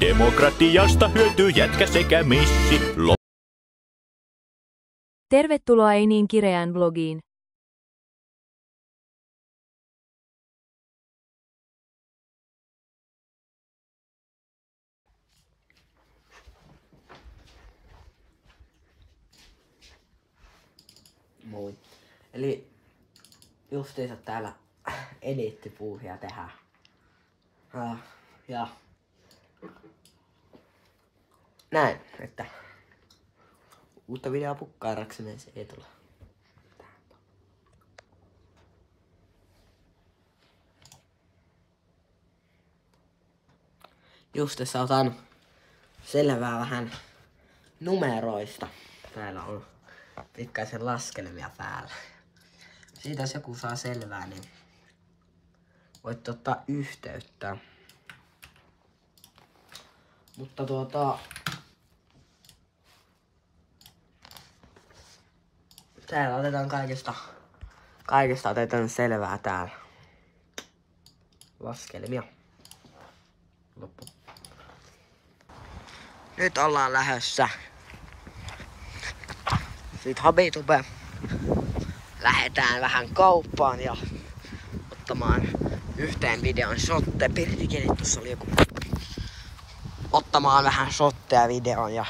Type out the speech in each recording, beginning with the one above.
Demokratiasta hyötyy jätkä sekä missi. Tervetuloa Ei niin kireään blogiin. Moi. Eli justiinsa täällä edittipuuhia tehdään. Ja näin, että uutta videoa pukkaarakseen se ei tule. Justiinsa otan selvää vähän numeroista. Täällä on pikkaisen laskelmia päällä. Siitä jos joku saa selvää, niin voitte ottaa yhteyttä. Mutta täällä otetaan kaikesta otetaan selvää täällä. Laskelmia. Loppu. Nyt ollaan lähdössä. Sitten Habitube. Lähdetään vähän kauppaan ja ottamaan yhteen videon shotte. Pirtikin, tuossa oli joku. Ottamaan vähän shotteja videon ja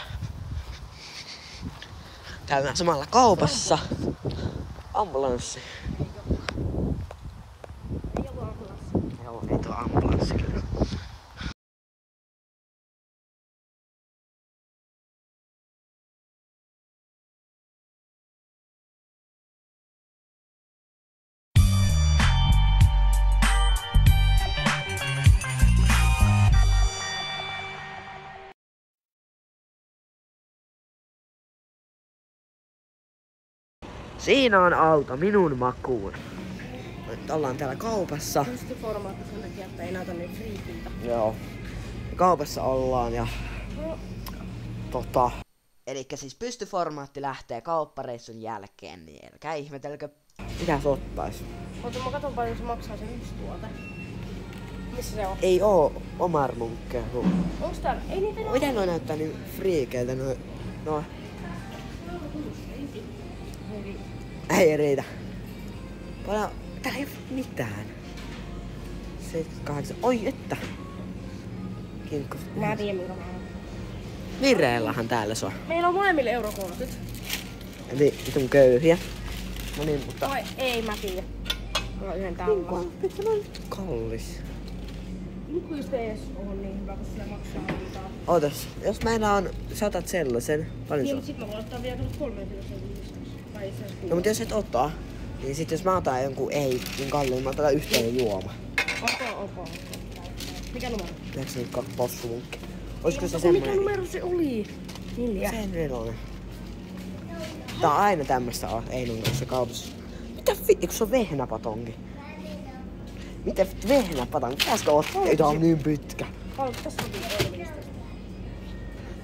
käydään samalla kaupassa. Ambulanssi. Joo, ei tuo ambulanssi kyllä. Siinä on auto minun makuun. Nyt ollaan täällä kaupassa. Pystyformaatti sen takia, että ei näytä niin friikiltä. Joo. Kaupassa ollaan ja Elikkä siis pystyformaatti lähtee kauppareissun jälkeen, niin älkää ihmetelkö. Mitä se ottais? Mutta mä katon paljon se maksaa se yksi tuote. Missä se on? Ei oo omarmunkkeja. Onks täällä? Ei niitä ole. Miten noi näyttää niin friikeiltä no. Ei riitä. Paljon. Täällä ei oo mitään. 78. Oi että. Kinkku. Mä tiedän minkä mä oon. Vireellähän täällä se on. Meillä on molemmille eurokortit. Eli vitun köyhiä. No niin, mutta Oi, ei mä tiedä. Mulla on yhden tällä. Mitä on kallis? Joku just ei edes oo niin hyvä, kun sillä maksaa antaa. Ootas, jos meillä on, sä otat sellaisen, paljon Niin, se mut sit mä voin ottaa vielä 3 kilosen lisäksi. Tai itse asiassa No mut jos et ota, niin sit jos mä otan jonkun niin kalliin, mä otan yhteen juoma. Oko. Mikä numero? 92 possuvunkki. Oisko se Mikä semmonen? numero se oli? 4. Se 4. Tää on aina tämmöstä ei numerossa kaupassa. Mitä kun se on vehnäpatonki? Mitä vehnäpatonki? Pitäisikö ottaa? Ei tää on niin pitkä. Paljon tässä on 15.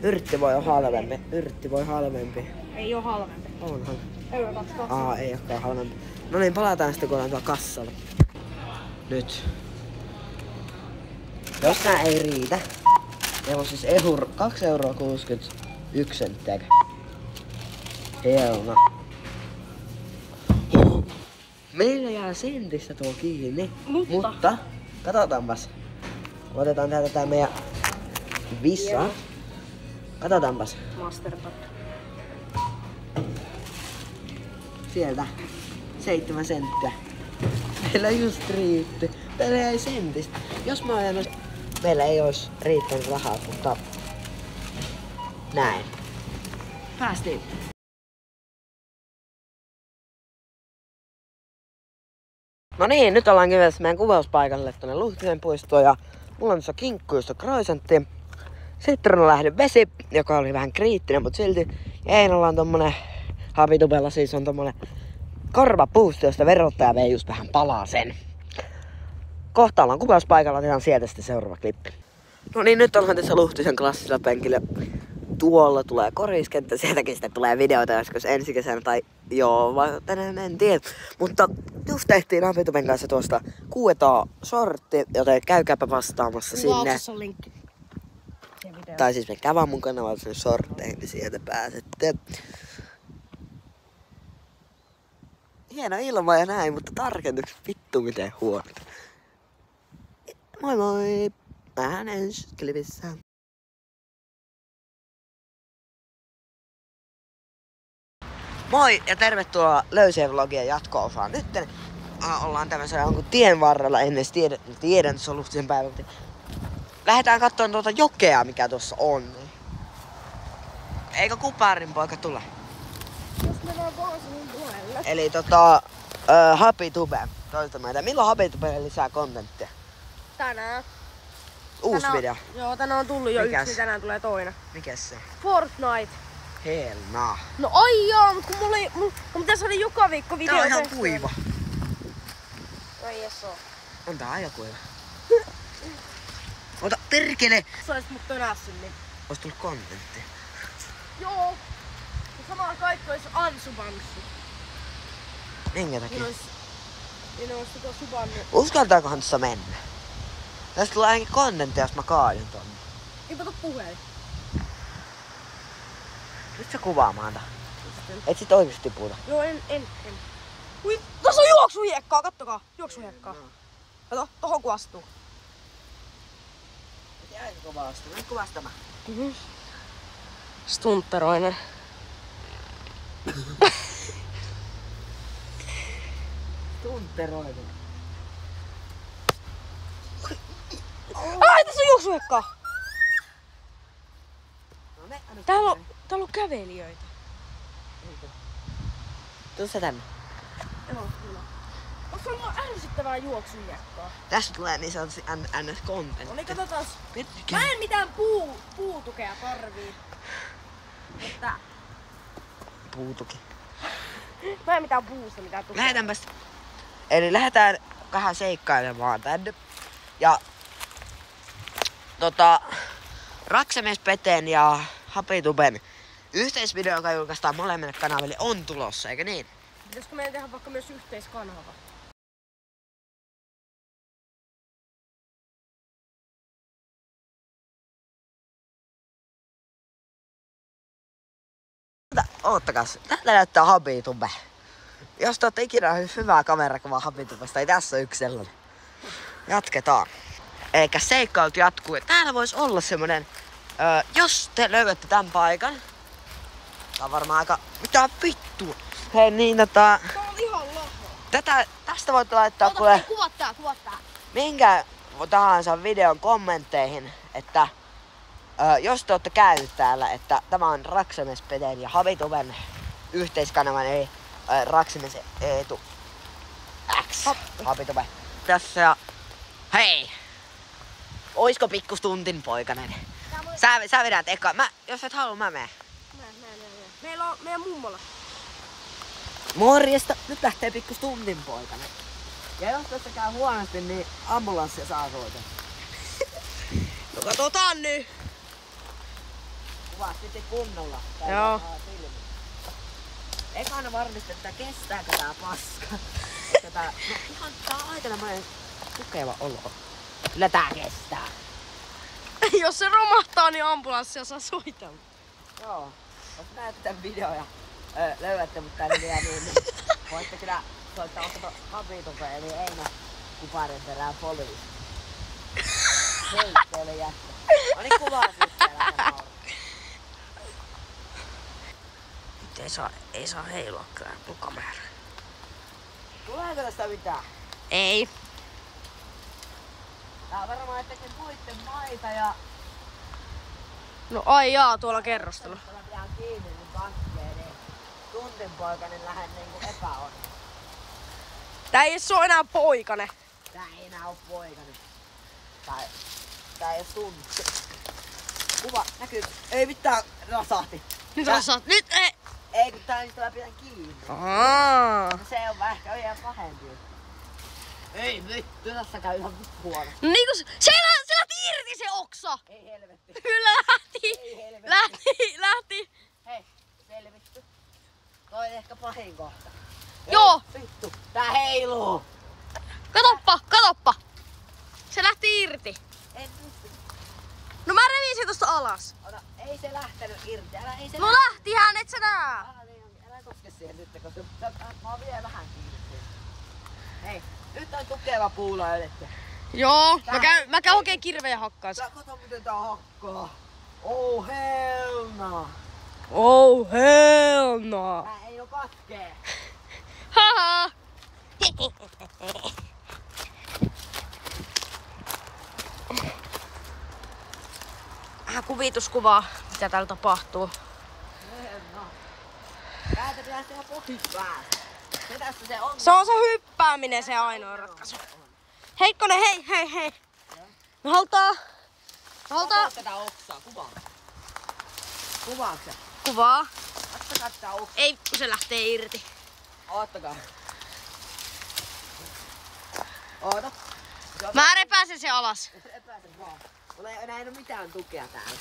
Yrtti voi olla halvempi. Ei oo halvempi. Onhan. Euro 22. Ei olekaan halvempi. No niin, palataan sitten kun ollaan tuolla kassalla. Nyt. Jos tää ei riitä. Meillä on siis 2,61 €. Meillä jää sentistä tuo kiinni. Mutta katsotaanpas. Otetaan täältä tää meidän vissa. Katsotaanpas. Masterpad. Sieltä 7 senttiä. Meillä just riitti. Meillä jäi sentistä. Jos mä ajan, meillä ei olisi riittänyt rahaa, mutta näin. Päästiin. No niin, nyt ollaan kävelemässä meidän kuvauspaikalle tonne Luhtisen puistoon ja mulla on tuossa kinkkuista kroisantti. Sitten on lähde vesi, joka oli vähän kriittinen, mutta silti. Ja Einolla on tommonen Habitubella siis on tommonen korvapuusto, josta verottaja vei just vähän palaa sen. Kohta ollaan kuvauspaikalla, otetaan sieltä sitten seuraava klippi. No niin, nyt ollaan tässä Luhtisen klassisella penkillä. Tuolla tulee koriskenttä, sieltäkin sitten tulee videoita joskus ensi kesänä tai joo, vai tänään en tiedä. Mutta just tehtiin Habituben kanssa tuosta Q&A-sortti, joten käykääpä vastaamassa sinne. Kuvauksessa on linkki. se video. Tai siis menkää vaan mun kanavalle sen sorteihin, niin sieltä pääsette. Hieno ilma ja näin, mutta tarkennukset vittu miten huonot. Moi moi! Nähdään ensi klipissä. Moi ja tervetuloa Löysien vlogien jatko-osaan. Nyt ollaan tämmöisellä jonkun tien varrella, en edes tiedä, että se on ollut sen päivän. Lähdetään katsomaan tuota jokea, mikä tuossa on. Eikö kuparin poika tule? Jos mennään vaan sinun tuelle. Eli Happitube. Toista meitä. Milloin Happitubelle lisää kontenttia? Tänään. Uusi Tänään video. Joo, tänään on tullut jo Mikäs? yksi, niin tänään tulee toinen. Mikäs se? Fortnite. Helna. No ai joo, mut kun mun pitäis saada joka viikko video. Tää on ihan tehtyä. kuiva. Ei edes oo. On tää aika kuiva. Ota perkele! Sä olisit mut tönässyn, niin. Ois tullut kontenttia. Joo. Ja samaan kaikki ois Ansu-Banssu. Minkä takia? Niin ois sitä subannut. Uskaltaakohan tossa mennä? Tästä tulee ainakin kontenttia, jos mä kaadun tonne. Ipata puhelin. Nyt sä kuvaamaan tää. Et sit oikeesti tiputa. Joo, en. Ui, tässä on juoksuhiekkaa, kattokaa. Juoksuhiekkaa. Kato, tohon kun astuu. Jäikö kuvasta? Nyt kuvastamaan. Stuntteroinen. Tunteroinen. Ai, tässä on juoksuhiekkaa! No ne, anna Täällä on kävelijöitä. tuu sä tänne. Joo, kyllä. Onko se ollut ärsyttävää juoksuhiekkaa? Tästä tulee niin sanotusti NS-kontentti. No niin, katsotaan. Pitkä. Mä en mitään puutukea tarvii. Että Puutukin. mä en mitään puusta mitään tukea. Lähdetäänpäs. Eli lähdetään vähän seikkailemaan tänne. Ja Raksemies Peten ja Happituben yhteisvideo, joka julkaistaan molemmille kanaville, on tulossa, eikö niin? Pitäisikö meidän tehdä vaikka myös yhteiskanava? Oottakas, täältä näyttää Happitube. Jos te ootte ikinä hyvää kamerakuvaa Happitubesta, ei tässä ole yksi sellainen. Jatketaan. Eikä seikkailut jatkuu. Ja täällä voisi olla semmonen, jos te löydätte tän paikan. Tää on varmaan aika, mitä vittua. Hei niin Tää on ihan laho. Tästä voitte laittaa kuule Kuvat tää. minkä tahansa videon kommentteihin, että jos te ootte käynyt täällä, että tämä on Raksemies Peten ja Happituben yhteiskanavan, eli Raksemies Eetu X Happitube. Tässä ja hei! Oisko pikkustuntin poikanen? Sä vedät eka. Jos et halua, mä menen. Meillä on meidän mummolla. Morjesta! Nyt lähtee pikkustuntin poikanen. Ja jos tässä käy huonosti, niin ambulanssia saa soittaa. No katsotaan nyt. Kuvaa sitten kunnolla. Joo. Ekana varmistetaan, että kestääkö tää paska. No ihan tää on aika tämmönen tukeva olo. Kyllä tää kestää. Jos se romahtaa, niin ambulanssia saa soitella. Joo. Jos näette tän videon ja löydätte mut tänne vielä, niin voitte kyllä soittaa ottaa Happitubeen, eli Eino Kuparin perään poliisi. Hei, teille jättä. No niin, kuvaa siis siellä. Nyt ei saa heilua kyllä mun kamera. Tuleeko tästä mitään? Ei. Tää on varmaan jotenkin muitten maita ja No ai jaa, tuolla kerrostelu. täällä pitää kiinni niin kaskeen, niin tuntinpoikainen lähden niinku epäon. Tää ei edes oo enää poikane. Tää ei enää oo poikainen. Tää ei oo tunti. Kuva näkyy. Ei mitään rasahti. Nyt ei. Ei kun tää niistä pidän kiinni. Se on ehkä ihan pahempi. Ei vittu, tässä käy ihan huono. No niinku se lähti irti se oksa. Ei helvetti. Kyllä lähti. Ei helvetti. Lähti. Hei, selvitty. Toi on ehkä pahin kohta. Joo. Ei, vittu, tää heiluu. Katoppa. Se lähti irti. En pysty. No mä revisin tosta alas. Ota, ei se lähtenyt irti. Ei se No lähtihän, et sä nää. Älä koske siihen nyt, koska mä oon vielä vähän kiinni. Hei, nyt on tukeva puula edettä. Joo, mä käyn oikein kirveen hakkaan. Sä kato miten tää hakkaa. Oh hell no. Oh hell no. Tää ei oo katkee. Haha. Vähän kuvituskuvaa, mitä täällä tapahtuu. No. Päätä pitäis tehdä pohjipäästä. Se tässä se on. Se on se hyppääminen se ainoa ratkaisu. Heikkonen, hei. Me halutaan tätä oksaa, kuvaa. Kuvaaks sä? kuvaa. Ottakaa tätä oksaa. Ei, kun se lähtee irti. Oottakaa. Oota. Mä repäsen se alas. Epäisen vaan. Mulla ei enää mitään tukea täällä.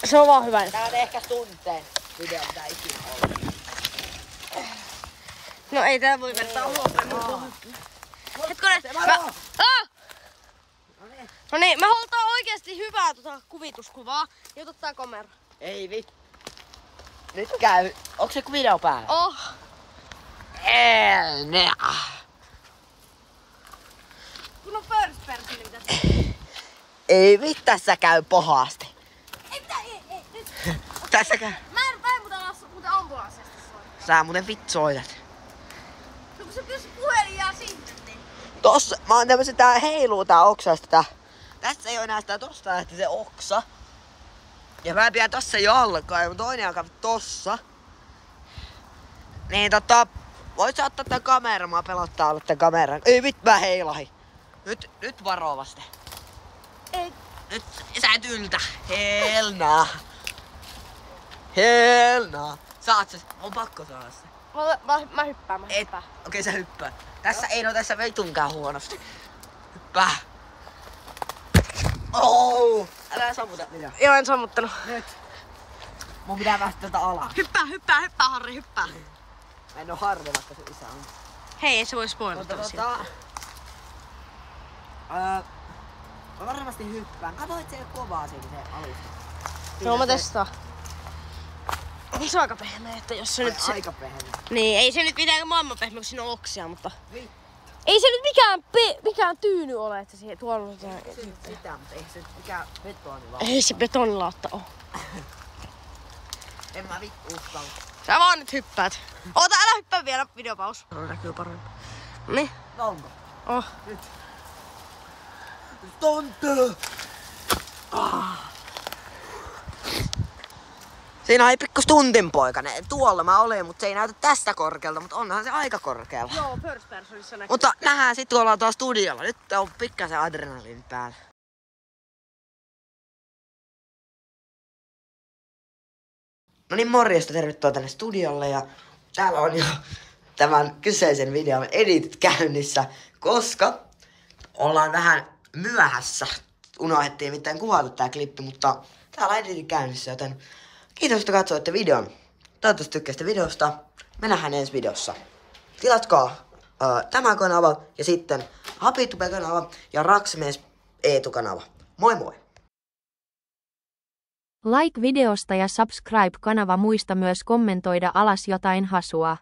Se on vaan hyvä. Tää on ehkä tunteen video, mitä ikinä ollut. No ei tää voi vertaa huomenna. Hetkonen. No niin, me halutaan oikeesti hyvää kuvituskuvaa. Ja ottaa kamera. Ei vittu. Nyt käy. Onks se video päällä? Oh. Kun on first person, niin mitä? Ei vittu, tässä käy pahasti. Ei mitä, ei, nyt. Tässä käy. Mä en muuten ambulanssista soittaa. Sä muuten vitsoitat. No kun se pysyy puhelin jää sinne. Tossa, mä oon tämmösen, tää heiluu tää oksasta tää. Tässä ei oo enää sitä tosta lähti se oksa. Ja mä pidän tossa jalkaa ja mun toinen jalka tossa. Niin voit sä ottaa tän kameran, mä pelottaa olla tän kameran. Ei vittu, mä heilahin. Nyt varovasti. Ei. Nyt sä et yltä. Helna. Helna. Saat sä, on pakko saada se. Mä hyppään. Okei, sä hyppää. Tässä ei oo tässä veitunkaan huonosti. Hyppää. Oh! Älä sammuta mitään. Joo, en sammuttanut. Nyt. Mun pitää päästä täältä alas. Hyppää, Harri, hyppää. Mä en oo Harri, vaikka sun isä on. Hei, ei se voi spoilata. Mä varmasti hyppään. Kato, et se ei oo kovaa siinä se alusta. Joo, mä testaan. Se on aika pehmeä, että jos se nyt se... Aika pehmeä. Niin, ei se nyt mitään maailman pehmeä, kun siinä on oksia, mutta... Vittu. Ei se nyt mikään tyyny ole, että siihen tuolla on... Sitä, mutta ei se nyt mikään betonilla. Ei se betonilaatta oo. En mä vittu uskalla. Sä vaan nyt hyppäät. Oota, älä hyppää vielä, videopaus. Näkyy paremmin. Niin. Onko? Oh. Nyt. Tontu! Siinä oli pikku stuntinpoikainen. Tuolla mä olin, mutta se ei näytä tästä korkealta, mutta onhan se aika korkealla. Joo, first personissa näkyy. Mutta nähdään sit tuolla taas studiolla. Nyt on pikkasen adrenaliini päällä. No niin, morjesta, tervetuloa tänne studiolle ja täällä on jo tämän kyseisen videon editit käynnissä, koska ollaan vähän myöhässä. Unohdettiin mitään kuvata tää klippi, mutta täällä on editit käynnissä, joten kiitos, että katsoitte videon. Toivottavasti tykkäsitte videosta. Me nähdään ensi videossa. Tilatkaa tämä kanava ja sitten Hapitube-kanava ja Raksimies Eetu-kanava. Moi moi! Like videosta ja subscribe kanava, muista myös kommentoida alas jotain hasua.